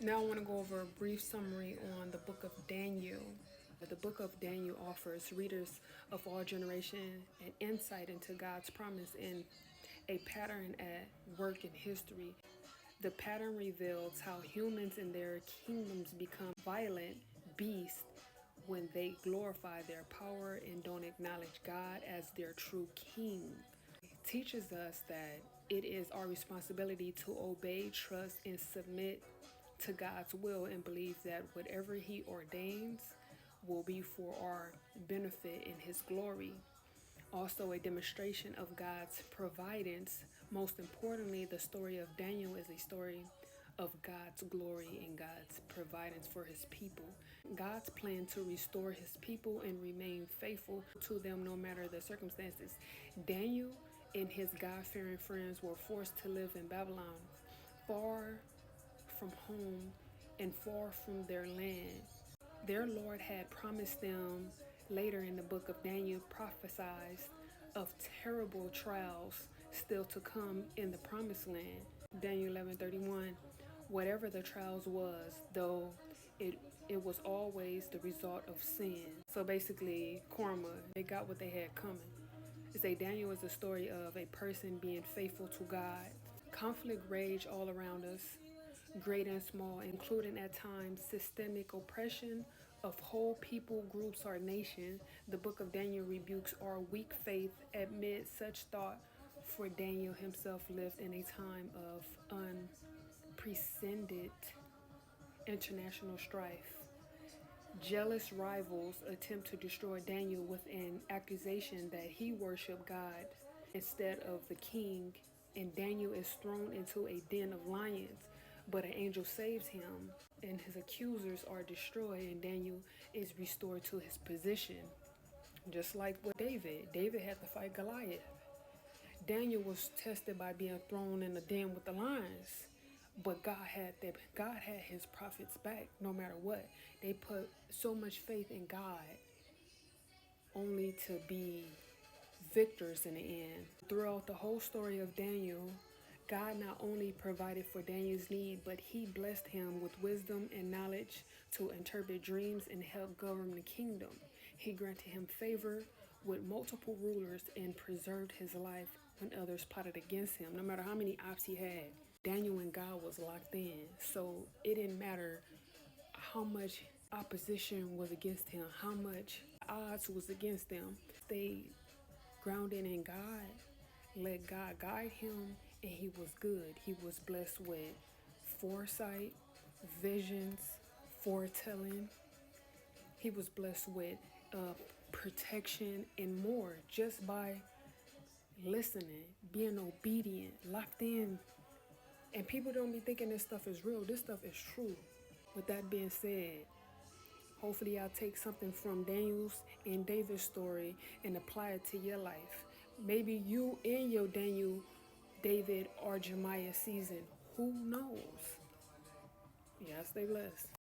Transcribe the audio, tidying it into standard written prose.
Now I want to go over a brief summary on the book of Daniel. The book of Daniel offers readers of all generations an insight into God's promise and a pattern at work in history. The pattern reveals how humans and their kingdoms become violent beasts when they glorify their power and don't acknowledge God as their true king. It teaches us that it is our responsibility to obey, trust, and submit to God's will and believe that whatever He ordains will be for our benefit in His glory. Also, a demonstration of God's providence. Most importantly, the story of Daniel is a story of God's glory and God's providence for His people. God's plan to restore His people and remain faithful to them no matter the circumstances. Daniel and his God-fearing friends were forced to live in Babylon, far from home and far from their land. Their Lord had promised them later in the book of Daniel, prophesies of terrible trials still to come in the promised land. Daniel 11:31, whatever the trials was, though it was always the result of sin. So basically, karma, they got what they had coming. It say Daniel is a story of a person being faithful to God. Conflict rage all around us, great and small, including at times systemic oppression of whole people, groups, or nation. The book of Daniel rebukes our weak faith amid such thought, for Daniel himself lived in a time of unprecedented international strife. Jealous rivals attempt to destroy Daniel with an accusation that he worshiped God instead of the king, and Daniel is thrown into a den of lions, but an angel saves him, and his accusers are destroyed, and Daniel is restored to his position. Just like with David had to fight Goliath. Daniel was tested by being thrown in the den with the lions. But God had his prophets back no matter what. They put so much faith in God only to be victors in the end. Throughout the whole story of Daniel, God not only provided for Daniel's need, but He blessed him with wisdom and knowledge to interpret dreams and help govern the kingdom. He granted him favor with multiple rulers and preserved his life when others plotted against him. No matter how many ops he had, Daniel and God was locked in. So it didn't matter how much opposition was against him, how much odds was against them. Stayed grounded in God, let God guide him, and he was good. He was blessed with foresight, visions, foretelling. He was blessed with protection and more just by listening, being obedient, locked in. And people don't be thinking this stuff is real. This stuff is true. With that being said, hopefully y'all take something from Daniel's and David's story and apply it to your life. Maybe you in your Daniel, David, or Jeremiah season. Who knows? Yeah, stay blessed.